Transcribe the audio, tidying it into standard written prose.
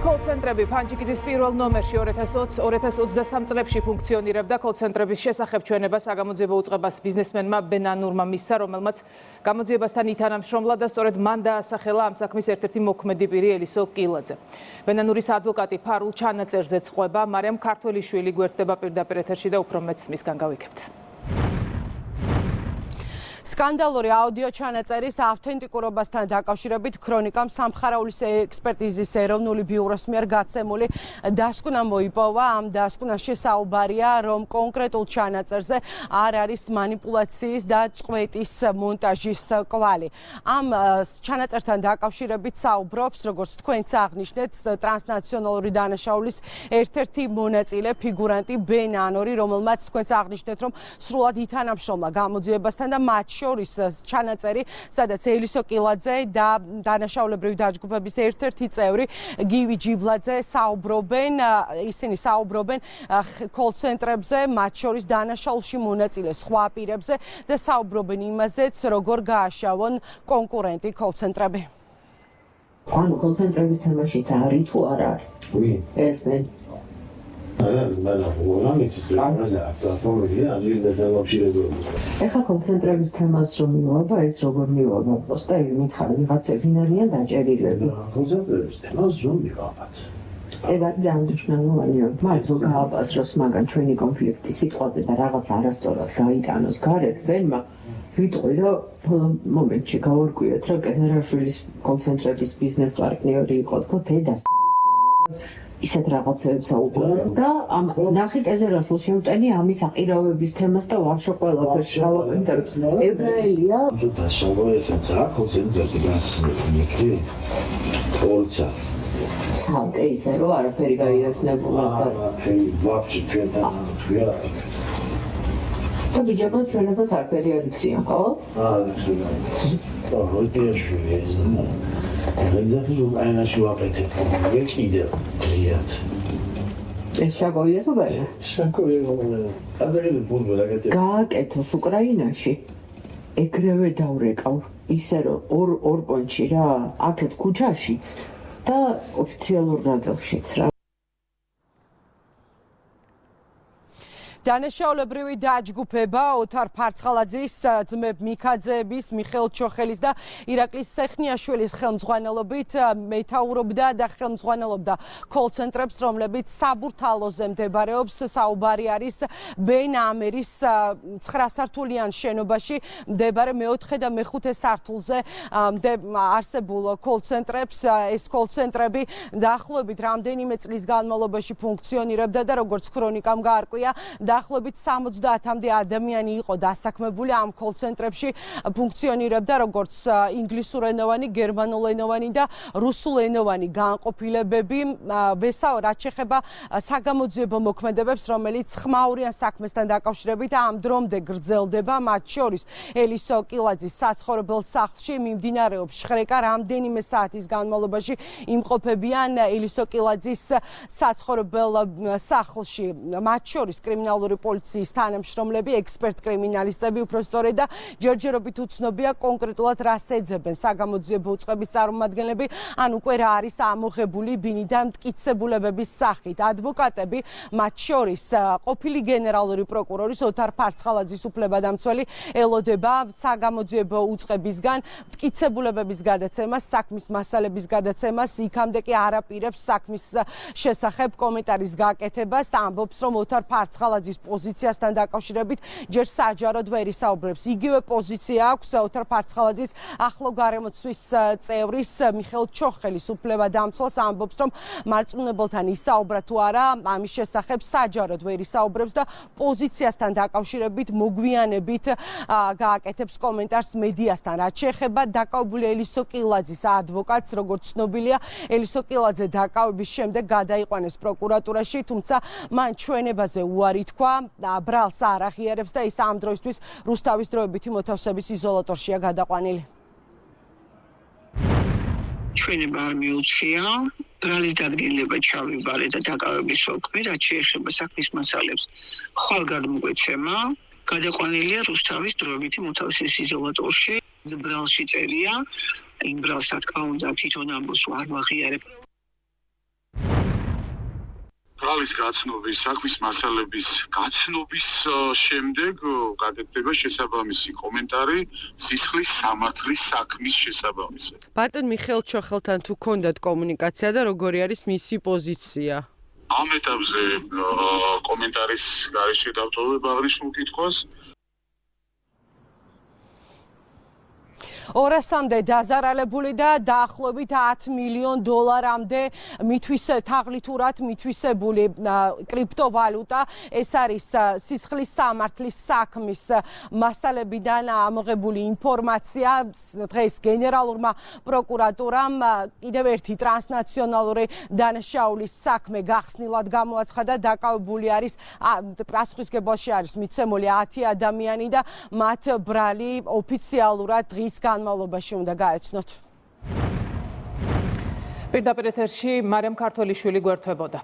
კოლ-ცენტრები ფანჯიკიძის პირველ ნომერში 2020-2023 წლებში ფუნქციონირებდა. კოლ-ცენტრების შესახებ ჩვენება საგამოძიებო უწყებას ბიზნესმენმა ბენანურმა მისცა, რომელმაც გამოძიებასთან ითანამშრომლა და სწორედ მან დაასახელა ამ საქმის ერთ-ერთი მოქმედი პირი ელისო კილაძე. ბენანურის ადვოკატი ფარულ ჩანაწერზეც ყვება, მარიამ ქართველიშვილი გვერდდება პირდაპირ ეთერში და უფრო მეც მისგან გავიქებთ. სკანდალური აუდიო ჩანაწერის ავთენტიკურობასთან დაკავშირებით ქრონიკამ სამხარაულის ექსპერტიზის ეროვნული ბიუროს მიერ გაცემული დასკვნა მოიპოვა. ამ დასკვნაში საუბარია, რომ კონკრეტულ ჩანაწერზე არ არის манипуляციის და წყვეტის მონტაჟის კვალი. ამ ჩანაწერთან დაკავშირებით საუბრობს, როგორც თქვენც აღნიშნეთ, ტრანსნაციონალური დანაშაულის ერთ-ერთი მონაწილე ფიგურანტი ბენანური, რომელმაც თქვენც აღნიშნეთ, რომ სრულად ითანამშრომლა გამოძიებასთან და მათ შორის ჩანაწერი, სადაც ელისო კილაძე და დანაშაულებრივი დაჯგუფების ერთ-ერთი წევრი გივი ჯიბლაძე ისინი საუბრობენ კოლ-ცენტრებზე, მათ შორის დანაშაულში მონაწილე სხვა პირებზე და საუბრობენ იმაზეც, როგორ გააშავონ კონკურენტი კოლ-ცენტრები. ანუ კოლ-ცენტრების თემაშიც არის თუ არ არის? ეს მე ეხლა კოლ-ცენტრების თემას რომ მივაბა, ეს როგორ მივაბა? პროსტა მითხარი ვიღაცები არიან დაჭერილები. კოლ-ცენტრების თემას რომ მივაბათ. ეგ არის ძალიან მნიშვნელოვანი, რომ მათ რო გააპასროს მაგან ჩვენი კონფლიქტი სიტყვაზე და რაღაც არასწორად გაიტანოს გარეთ, ვენმა ვიტყვი, რომ ბოლო მომენტში გავარკვიოთ, რომ კეზერაშვილის კოლ-ცენტრების ბიზნეს პარტნიორი იყო თქო დედას ისეთ რაღაცებს აუყურებ და ამ ნახი კეზერაშვილს შემტენი ამის აყირავების თემას და ვაფშე ყველაფერს შევაკეთებს. ებრაელია. დასავლეთისა კოლ-ცენტრები გახსნილი. კოლცა. ცალკე ისე რომ არაფერი გაიაცნებულა და ვაფშე ჩვენთან ვია. საბიჯაბო ჩვენებაც არაფერი არ იციან, ხო? როდიაშვილი ეს ეგზაქტი უკრაინაში ვაკეთებ. კიდევ ღიად. ეს შეგოია თუ ბაჟა? შეგოია. აზრით ბუნდო რაკეთებ. გააკეთოს უკრაინაში. ეგრევე დავრეკავ. ისე რომ ორ პონჩი რა, აქეთ ქუჩაშიც და ოფიციალურ ნაწილშიც რა. დანაშაულებრივი დაჯგუფება ოთარ ფარცხალაძის, ძმებ მიქაძეების, მიხეილ ჩოხელის და ირაკლის სეხნიაშვილის ხელმძღვანელობით მეთაურობდა და ხელმძღვანელობდა კოლ-ცენტრებს, რომლებიც საბურთალოზე მდებარეობს. საუბარი არის ბენამერის 9 სართულიან შენობაში მდებარე მეოთხე და მეხუთე სართულზე არსებულ კოლ-ცენტრებს. ეს კოლ-ცენტრები დაახლოებით რამდენიმე წლის განმავლობაში ფუნქციონირებდა და როგორც ქრონიკამ გაარკვია, დაახლოებით 70-მდე ადამიანი იყო დასაქმებული ამ კოლ-ცენტრებში. ფუნქციონირებდა როგორც ინგლისურენოვანი, გერმანულენოვანი და რუსულენოვანი განყოფილებები. რაც შეეხება საგამოძიებო მოქმედებებს, რომელიც ხმაურიან საქმესთან დაკავშირებით ამ დრომდე გრძელდება, მათ შორის ელისო კილაძის საცხოვრებელ სახლში მიმდინარეობს შხრეკა. რამდენიმე საათის განმავლობაში იმყოფებიან ელისო კილაძის საცხოვრებელ სახლში, მათ შორის კრიმინალური პოლიციის თანამშრომლები, ექსპერტ კრიმინალისტები, უпростоრე და ჯერჯერობით უცნობია კონკრეტულად რას ეძებენ საგამოძიებო უწყების წარმომადგენლები, ან უკვე რა არის ამოღებული ბინიდან მტკიცებულებების სახით. ადვოკატები, მათ შორის ყოფილი გენერალური პროკურორის ოთარ ფარცხალაძის უფლებადამცველი ელოდება საგამოძიებო უწყებისგან მტკიცებულებების გადაცემას, საქმის მასალების გადაცემას, იქამდე კი არაპირებს საქმის შესახებ კომენტარის გაკეთებას. ამბობს, რომ ოთარ ფარცხალაძის პოზიციასთან დაკავშირებით ჯერ საჯაროდ ვერ ისაუბრებს. იგივე პოზიცია აქვს ოთარ ფარცხალაძის ახლო გარემოცვის წევრის მიხეილ ჩოხელის უფლებადამცველს. ამბობს, რომ მარწმუნებელთან ისაუბრა თუ არა, ამის შესახებ საჯაროდ ვერ ისაუბრებს და პოზიციასთან დაკავშირებით მოგვიანებით გააკეთებს კომენტარს მედიასთან. რაც შეეხება დაკავებული ელისო კილაძის ადვოკატს, როგორც ცნობილია, ელისო კილაძე დაკავების შემდეგ გადაიყვანეს პროკურატურაში, თუმცა მან ჩვენებაზე უარი თქვა, ბრალს არ აღიარებს და ის ამ დროისთვის რუსთავის დროებითი მოთავსების იზოლატორშია გადაყვანილი. ჩვენება არ მიუწია, ბრალის დადგენილება ჩავიბარე და დაკავების ოქმე, რაც შეეხება საქმის მასალებს ხვალ გადმოგვეცემა, გადაყვანილია რუსთავის დროებითი მოთავსების იზოლატორში. ბრალში წერია, იმ ბრალს რა თქმა უნდა თვითონ ამბობს რომ არ ვაღიარებ. თვალის გაცნობის, საქმის მასალების გაცნობის შემდეგ გაკეთდება შესაბამისი კომენტარი სისხლის სამართლის საქმის შესაბამისად. ბატონ მიხეილ ჩოხელთან თუ გქონდათ კომუნიკაცია და როგორი არის მისი პოზიცია? ამ ეტაპზე კომენტარის გარეშე დავტოვებ აღნიშნულ კითხვას. 200-მდე დაზარალებული და დაახლოებით $10 მილიონ-მდე თაღლითურად მითვისებული კრიპტოვალუტა. ეს არის სისხლის სამართლის საქმის მასალებიდან ამოღებული ინფორმაცია. დღეს გენერალურმა პროკურატურამ კიდევ ერთი ტრანსნაციონალური დანაშაულის საქმე გახსნილად გამოაცხადა. დაკავებული არის პასუხისგებაში არის მიცემული 10 ადამიანი და მათ ბრალი ოფიციალურად დღის განმავლობაში უნდა გაეცნოთ. პირდაპირ ეთერში მარიამ ქართველიშვილი გვერდებოდა.